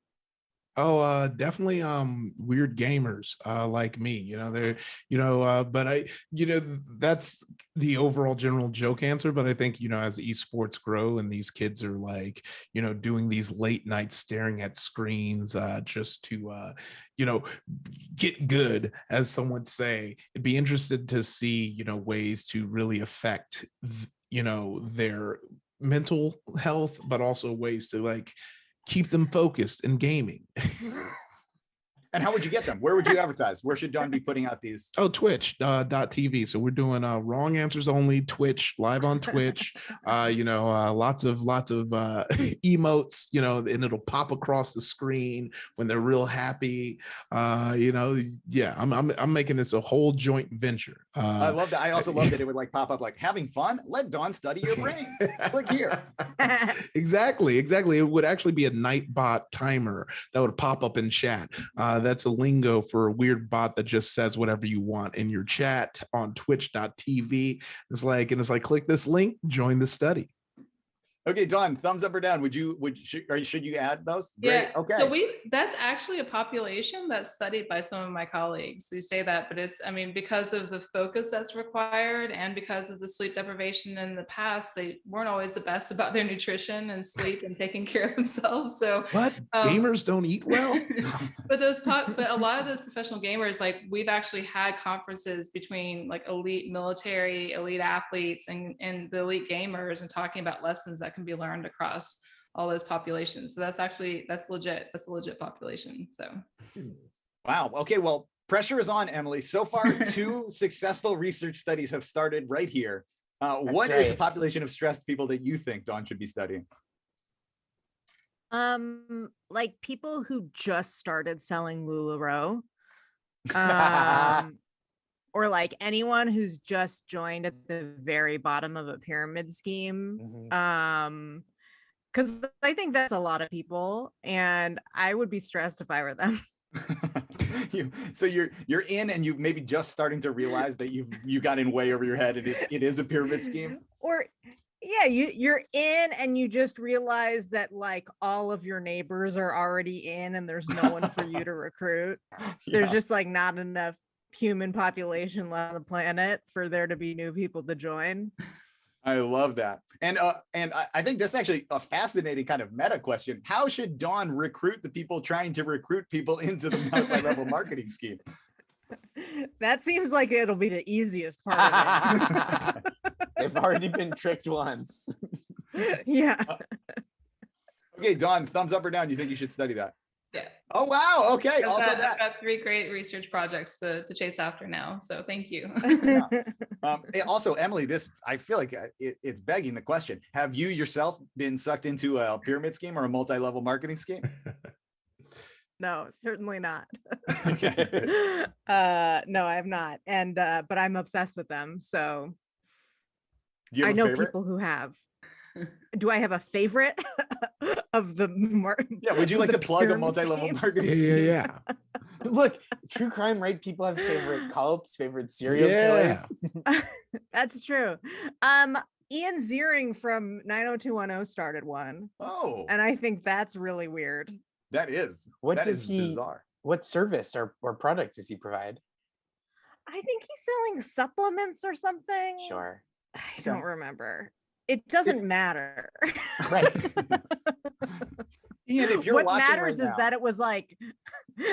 Oh, definitely weird gamers like me, but that's the overall general joke answer. But I think, as esports grow and these kids are like, doing these late nights staring at screens just to, get good, as some would say, it'd be interested to see, ways to really affect, their mental health, but also ways to like keep them focused in gaming. And how would you get them? Where would you advertise? Where should Dawn be putting out these? Oh, Twitch.tv. So we're doing wrong answers only, Twitch, live on Twitch, lots of emotes, and it'll pop across the screen when they're real happy. I'm making this a whole joint venture. I love that. I also love that it would like pop up like, having fun? Let Dawn study your brain. Click here. Exactly. It would actually be a Nightbot timer that would pop up in chat. That's a lingo for a weird bot that just says whatever you want in your chat on twitch.tv. It's like, click this link, join the study. Okay, Dawn, thumbs up or down? Should you add those? Great. Yeah. Okay. So that's actually a population that's studied by some of my colleagues who say that, but because of the focus that's required and because of the sleep deprivation in the past, they weren't always the best about their nutrition and sleep and taking care of themselves. So what? Gamers don't eat well? but a lot of those professional gamers, like we've actually had conferences between like elite military, elite athletes and the elite gamers and talking about lessons that can be learned across all those populations. So that's legit. That's a legit population. So. Wow. Okay. Well, pressure is on, Emily. So far, 2 successful research studies have started right here. What is the population of stressed people that you think Dawn should be studying? Like people who just started selling LuLaRoe, or like anyone who's just joined at the very bottom of a pyramid scheme. Because I think that's a lot of people, and I would be stressed if I were them. So you're in, and you maybe just starting to realize that you got in way over your head, and it is a pyramid scheme. Or yeah, you're in, and you just realize that like all of your neighbors are already in, and there's no one for you to recruit. There's just like not enough human population left on the planet for there to be new people to join. I love that. And I think that's actually a fascinating kind of meta question. How should Dawn recruit the people trying to recruit people into the multi-level marketing scheme? That seems like it'll be the easiest part of it. They've already been tricked once. Yeah. Okay, Dawn, thumbs up or down? You think you should study that? Yeah. Oh, wow. Okay. I've got 3 great research projects to chase after now. So thank you. Also, Emily, I feel like it's begging the question. Have you yourself been sucked into a pyramid scheme or a multi-level marketing scheme? No, certainly not. Okay. No, I have not. And but I'm obsessed with them. So I know people who have. Do I have a favorite of the Yeah, would you like to plug a multi-level marketing scheme? Yeah. Look, true crime, right? People have favorite cults, favorite serial killers. That's true. Ian Ziering from 90210 started one. Oh. And I think that's really weird. That is. What that does is he bizarre. What service or product does he provide? I think he's selling supplements or something. Sure. I don't remember. It doesn't matter. Right. Ian, if you're what watching matters right is now, that it was like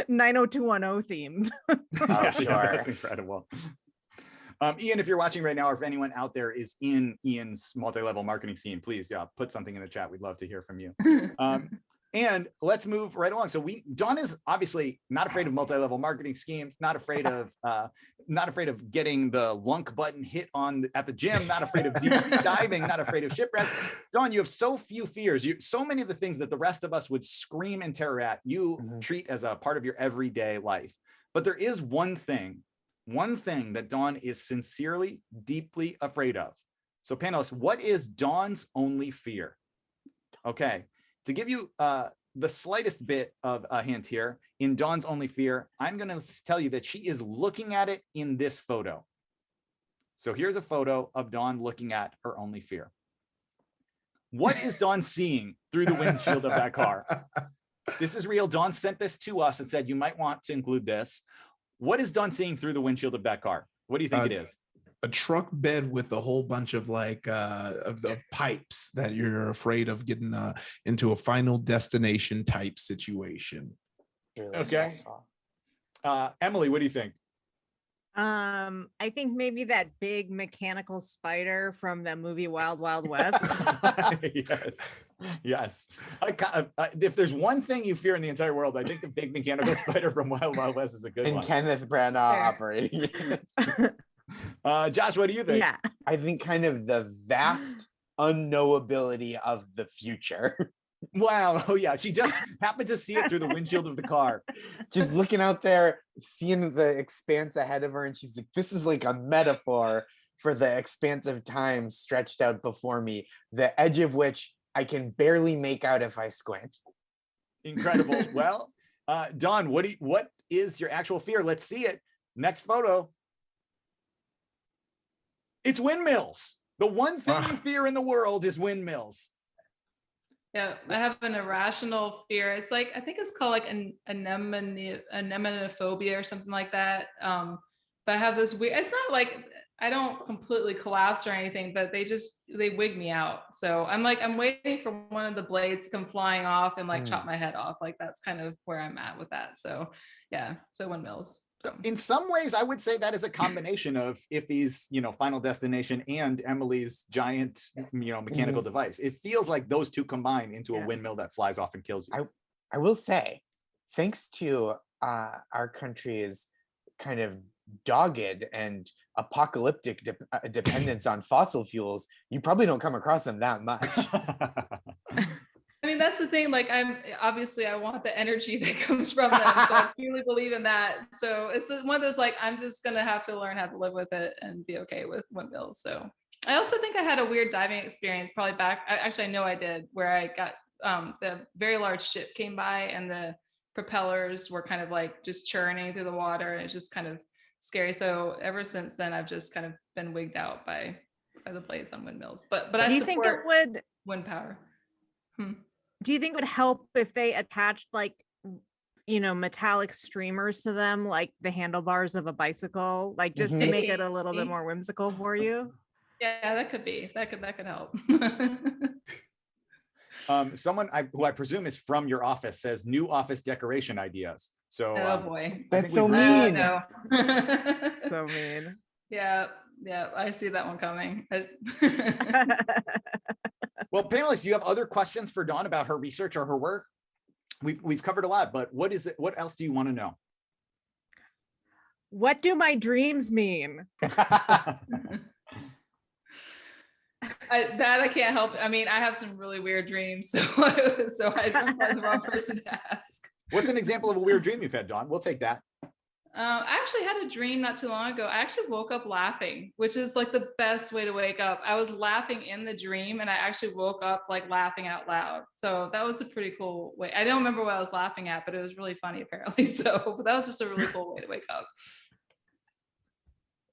90210 themed. Yeah, sure. that's incredible. Ian, if you're watching right now, or if anyone out there is in Ian's multi-level marketing scene, please put something in the chat. We'd love to hear from you. And let's move right along. So Dawn is obviously not afraid of multi-level marketing schemes, not afraid of getting the lunk button hit at the gym, not afraid of deep sea diving, not afraid of shipwrecks. Dawn, you have so few fears. So many of the things that the rest of us would scream in terror at, you treat as a part of your everyday life. But there is one thing that Dawn is sincerely, deeply afraid of. So panelists, what is Dawn's only fear? Okay. To give you the slightest bit of a hint here, in Dawn's only fear, I'm going to tell you that she is looking at it in this photo. So here's a photo of Dawn looking at her only fear. What is Dawn seeing through the windshield of that car? This is real. Dawn sent this to us and said, you might want to include this. What is Dawn seeing through the windshield of that car? What do you think it is? A truck bed with a whole bunch of like of pipes that you're afraid of getting into a final destination type situation. Really okay. Emily, what do you think? I think maybe that big mechanical spider from the movie Wild Wild West. Yes. If there's one thing you fear in the entire world, I think the big mechanical spider from Wild Wild West is a good one. And Kenneth Branagh operating it. Josh, what do you think? Yeah, I think kind of the vast unknowability of the future. Wow. Oh yeah. She just happened to see it through the windshield of the car. Just looking out there, seeing the expanse ahead of her, and she's like, this is like a metaphor for the expanse of time stretched out before me, the edge of which I can barely make out if I squint. Incredible. Well, Dawn, what is your actual fear? Let's see it. Next photo. It's windmills. The one thing you fear in the world is windmills. Yeah, I have an irrational fear. It's like, I think it's called like an anemone-phobia or something like that. But I have this weird, it's not like, I don't completely collapse or anything, but they wig me out. So I'm waiting for one of the blades to come flying off and like chop my head off. Like that's kind of where I'm at with that. So yeah, so windmills. In some ways, I would say that is a combination of Iffy's, Final Destination and Emily's giant, mechanical device. It feels like those two combine into a windmill that flies off and kills you. I will say, thanks to our country's kind of dogged and apocalyptic dependence on fossil fuels, you probably don't come across them that much. I mean, that's the thing. Like, I want the energy that comes from them. So I truly believe in that. So it's one of those, like, I'm just going to have to learn how to live with it and be okay with windmills. So I also think I had a weird diving experience probably back. I know I did, where I got the very large ship came by and the propellers were kind of like just churning through the water. And it's just kind of scary. So ever since then, I've just kind of been wigged out by the blades on windmills. But I think it would wind power. Do you think it would help if they attached metallic streamers to them, like the handlebars of a bicycle, like just to make it a little bit more whimsical for you? Yeah, that could be. That could help. Someone who I presume is from your office says new office decoration ideas. So oh boy, that's so mean. No. So mean. Yeah, I see that one coming. Well, panelists, do you have other questions for Dawn about her research or her work? We've covered a lot, but what else do you want to know? What do my dreams mean? I can't help. I mean, I have some really weird dreams, so I'm the wrong person to ask. What's an example of a weird dream you've had, Dawn? We'll take that. I actually had a dream not too long ago. I actually woke up laughing, which is like the best way to wake up. I was laughing in the dream and I actually woke up like laughing out loud. So that was a pretty cool way. I don't remember what I was laughing at, but it was really funny apparently. So that was just a really cool way to wake up.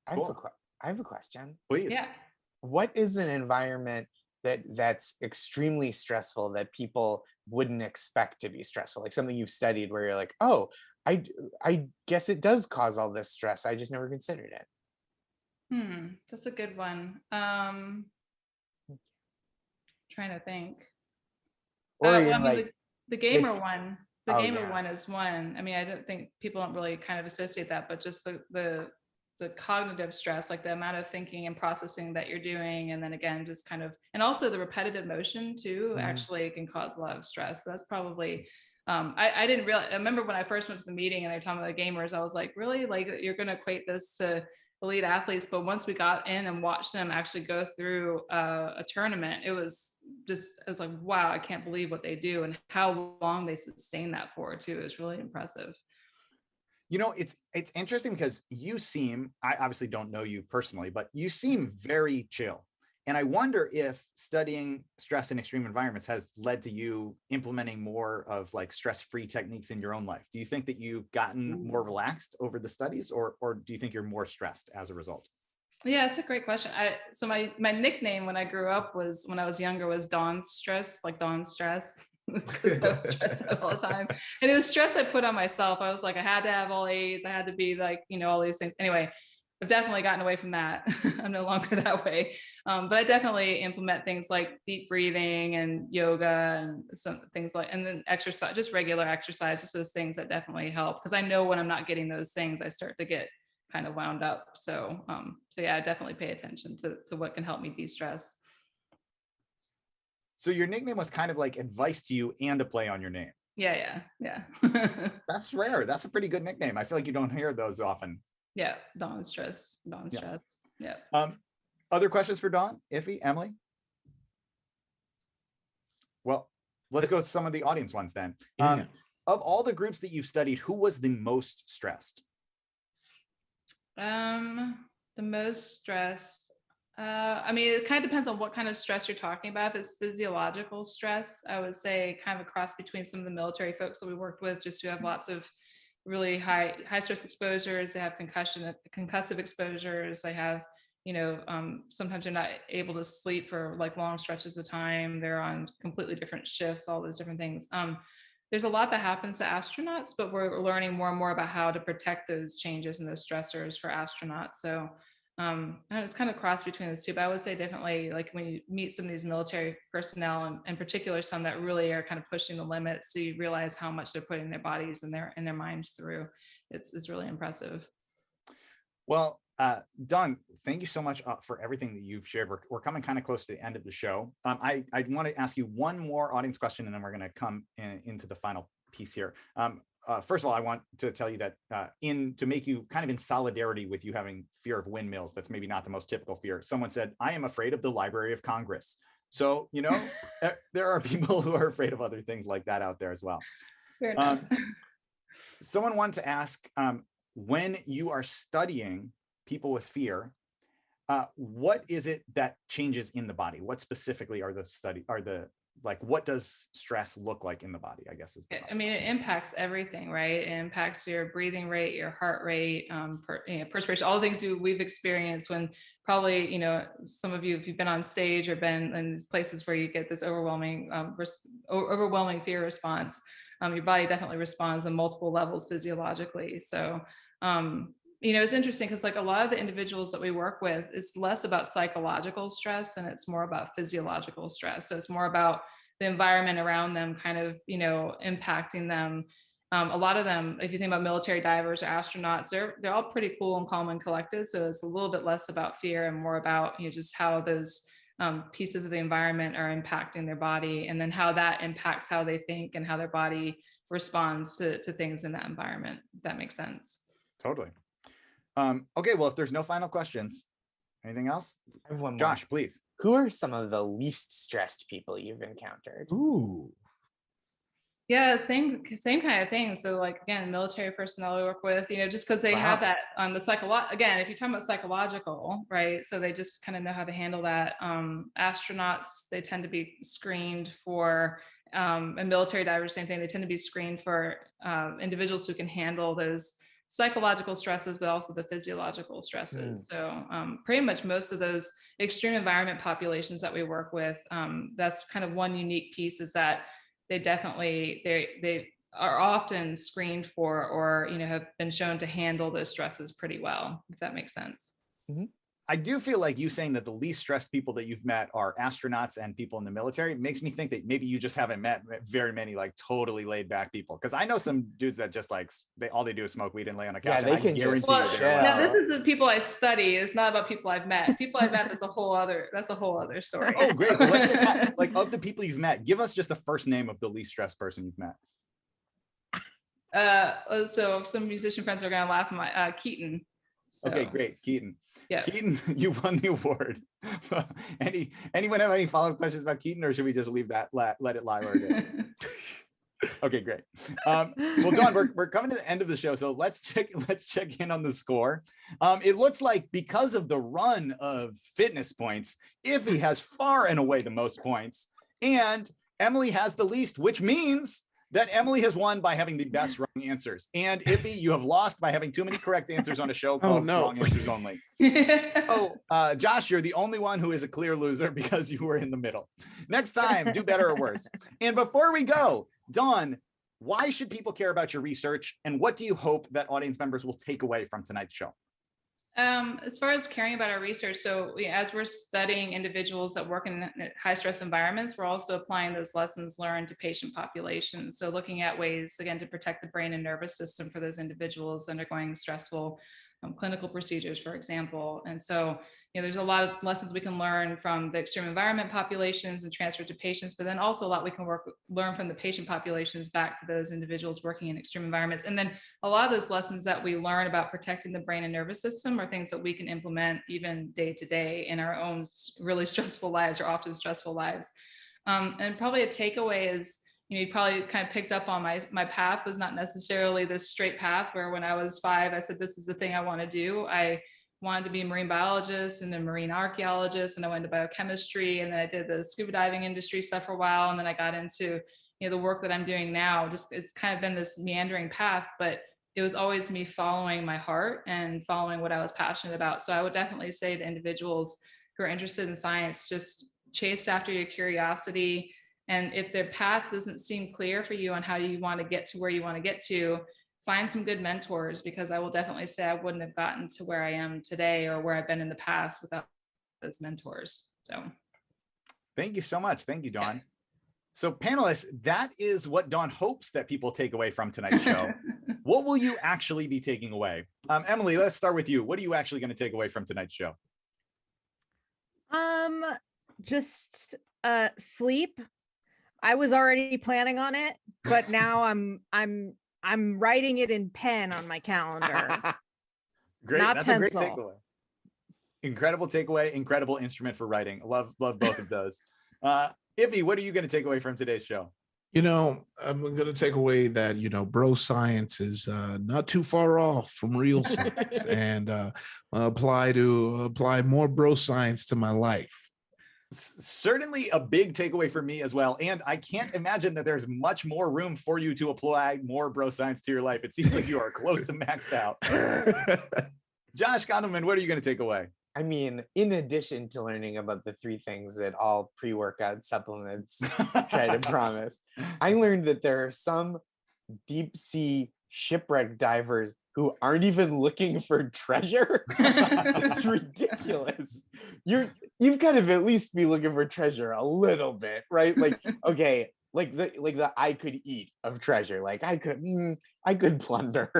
I have a question. Please. Yeah. What is an environment that's extremely stressful that people wouldn't expect to be stressful? Like something you've studied where you're like, oh, I guess it does cause all this stress. I just never considered it. That's a good one. Trying to think. The gamer one. The gamer one is one. I mean, I don't think people don't really kind of associate that, but just the cognitive stress, like the amount of thinking and processing that you're doing, and then again, just kind of, and also the repetitive motion too, actually can cause a lot of stress. So that's probably. I didn't realize. I remember when I first went to the meeting and they were talking about the gamers, I was like, really? Like you're going to equate this to elite athletes? But once we got in and watched them actually go through a tournament, it was like, wow, I can't believe what they do and how long they sustain that for too. It was really impressive. It's interesting because you seem, I obviously don't know you personally, but you seem very chill. And I wonder if studying stress in extreme environments has led to you implementing more of like stress-free techniques in your own life. Do you think that you've gotten more relaxed over the studies, or do you think you're more stressed as a result? Yeah, it's a great question. So my nickname when I grew up when I was younger was Dawn Stress, like Dawn Stress. Because I was stressed out all the time. And it was stress I put on myself. I was like, I had to have all A's. I had to be like, all these things. Anyway, I've definitely gotten away from that. I'm no longer that way. But I definitely implement things like deep breathing and yoga and some things and then exercise, just regular exercise, just those things that definitely help. Because I know when I'm not getting those things, I start to get kind of wound up. So yeah, I definitely pay attention to what can help me de-stress. So your nickname was kind of like advice to you and a play on your name. Yeah. That's rare. That's a pretty good nickname. I feel like you don't hear those often. Yeah, Dawn Stress. Yeah. Other questions for Dawn, Iffy, Emily? Well, let's go to some of the audience ones then. Of all the groups that you've studied, who was the most stressed? The most stressed. I mean, it kind of depends on what kind of stress you're talking about. If it's physiological stress, I would say kind of a cross between some of the military folks that we worked with, just who have lots of really high stress exposures. They have concussive exposures. They have, sometimes they're not able to sleep for like long stretches of time. They're on completely different shifts, all those different things. There's a lot that happens to astronauts, but we're learning more and more about how to protect those changes and those stressors for astronauts. So it's kind of cross between those two, but I would say definitely like when you meet some of these military personnel, and in particular some that really are kind of pushing the limits, so you realize how much they're putting their bodies and their minds through. it's really impressive. Well, Dawn, thank you so much for everything that you've shared. We're coming kind of close to the end of the show. I want to ask you one more audience question, and then we're going to come into the final piece here. First of all, I want to tell you that to make you kind of in solidarity with you having fear of windmills, that's maybe not the most typical fear. Someone said, I am afraid of the Library of Congress. So, you know, there are people who are afraid of other things like that out there as well. Fair enough. Someone wanted to ask, when you are studying people with fear, what is it that changes in the body? What specifically what does stress look like in the body, I guess is the I mean, it impacts everything, right? It impacts your breathing rate, your heart rate, perspiration, all the things we've experienced when probably, you know, some of you, if you've been on stage or been in places where you get this overwhelming fear response, your body definitely responds on multiple levels physiologically. So, you know, it's interesting because like a lot of the individuals that we work with, it's less about psychological stress and it's more about physiological stress. So it's more about the environment around them kind of, you know, impacting them. A lot of them, if you think about military divers or astronauts, they're all pretty cool and calm and collected. So it's a little bit less about fear and more about, you know, just how those pieces of the environment are impacting their body, and then how that impacts how they think and how their body responds to things in that environment, if that makes sense. Totally. Okay, well, if there's no final questions, anything else? I have one more. Josh, please. Who are some of the least stressed people you've encountered? Ooh. Yeah, same kind of thing. So like, again, military personnel we work with, you know, just because they have that on the again, if you're talking about psychological, right? So they just kind of know how to handle that. Astronauts, they tend to be screened for, and military divers, same thing. They tend to be screened for individuals who can handle those psychological stresses, but also the physiological stresses. So pretty much most of those extreme environment populations that we work with, that's kind of one unique piece, is that they definitely, they are often screened for, or, you know, have been shown to handle those stresses pretty well, if that makes sense. Mm-hmm. I do feel like you saying that the least stressed people that you've met are astronauts and people in the military makes me think that maybe you just haven't met very many like totally laid back people. Because I know some dudes that just like all they do is smoke weed and lay on a couch. Yeah, they can guarantee just you they're now this is the people I study. It's not about people I've met. People I've met, that's a whole other story. Oh, great. Well, let's get that. Like, of the people you've met, give us just the first name of the least stressed person you've met. So some musician friends are gonna laugh at my Keaton. So. Okay, great. Keaton. Yeah. Keaton, you won the award. Anyone have any follow-up questions about Keaton, or should we just leave that, let it lie where it is? Okay, great. Well, Dawn, we're coming to the end of the show, so let's check in on the score. It looks like because of the run of fitness points, Iffy has far and away the most points, and Emily has the least, which means that Emily has won by having the best wrong answers. And Iffy, you have lost by having too many correct answers on a show called Wrong Answers Only. Josh, you're the only one who is a clear loser because you were in the middle. Next time, do better or worse. And before we go, Dawn, why should people care about your research? And what do you hope that audience members will take away from tonight's show? As far as caring about our research, so as we're studying individuals that work in high stress environments, we're also applying those lessons learned to patient populations. So looking at ways, again, to protect the brain and nervous system for those individuals undergoing stressful clinical procedures, for example. And so, you know, there's a lot of lessons we can learn from the extreme environment populations and transfer to patients, but then also a lot we can learn from the patient populations back to those individuals working in extreme environments. And then a lot of those lessons that we learn about protecting the brain and nervous system are things that we can implement even day to day in our own really stressful lives, or often stressful lives. And probably a takeaway is, you know, you probably kind of picked up on my path was not necessarily this straight path where when I was 5, I said, this is the thing I want to do. I wanted to be a marine biologist and a marine archaeologist, and I went to biochemistry, and then I did the scuba diving industry stuff for a while. And then I got into, you know, the work that I'm doing now. Just, it's kind of been this meandering path, but it was always me following my heart and following what I was passionate about. So I would definitely say to individuals who are interested in science, just chase after your curiosity. And if their path doesn't seem clear for you on how you want to get to where you want to get to, find some good mentors, because I will definitely say I wouldn't have gotten to where I am today or where I've been in the past without those mentors. So thank you so much. Thank you, Dawn. Yeah. So panelists, that is what Dawn hopes that people take away from tonight's show. What will you actually be taking away? Emily, let's start with you. What are you actually going to take away from tonight's show? Just sleep. I was already planning on it, but now I'm writing it in pen on my calendar. Great. Not That's pencil. a great takeaway. Incredible takeaway, incredible instrument for writing. Love both of those. Ivy, what are you going to take away from today's show? You know, I'm going to take away that, you know, bro science is not too far off from real science, and apply more bro science to my life. Certainly a big takeaway for me as well. And I can't imagine that there's much more room for you to apply more bro science to your life. It seems like you are close to maxed out. Josh Gondelman, what are you going to take away? I mean, in addition to learning about the 3 things that all pre-workout supplements try to promise, I learned that there are some deep sea shipwreck divers who aren't even looking for treasure. It's ridiculous. You've got to at least be looking for treasure a little bit, right? Like, okay, like the I could eat of treasure. Like I could plunder.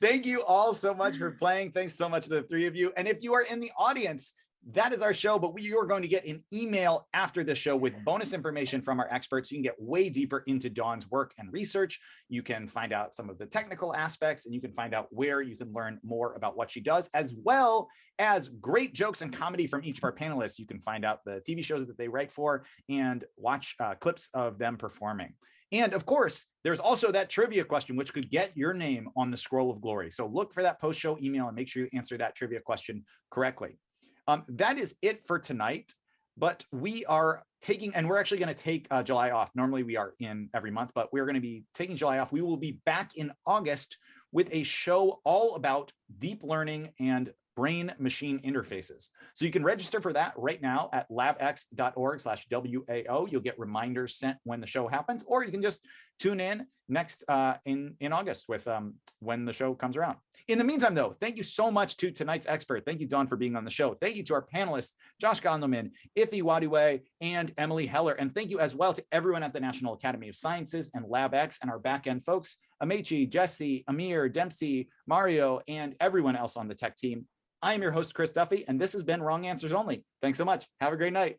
Thank you all so much for playing. Thanks so much to the 3 of you. And if you are in the audience, that is our show, but you are going to get an email after the show with bonus information from our experts. You can get way deeper into Dawn's work and research. You can find out some of the technical aspects, and you can find out where you can learn more about what she does, as well as great jokes and comedy from each of our panelists. You can find out the TV shows that they write for and watch clips of them performing. And of course, there's also that trivia question, which could get your name on the scroll of glory. So look for that post-show email and make sure you answer that trivia question correctly. That is it for tonight, but we are taking, and we're actually going to take July off. Normally we are in every month, but we're going to be taking July off. We will be back in August with a show all about deep learning and brain-machine interfaces. So you can register for that right now at labx.org/WAO. You'll get reminders sent when the show happens, or you can just tune in next in August with when the show comes around. In the meantime, though, thank you so much to tonight's expert. Thank you, Dawn, for being on the show. Thank you to our panelists, Josh Gondelman, Ife Wadiwe, and Emily Heller. And thank you as well to everyone at the National Academy of Sciences and LabX and our back-end folks, Amechi, Jesse, Amir, Dempsey, Mario, and everyone else on the tech team. I am your host, Chris Duffy, and this has been Wrong Answers Only. Thanks so much. Have a great night.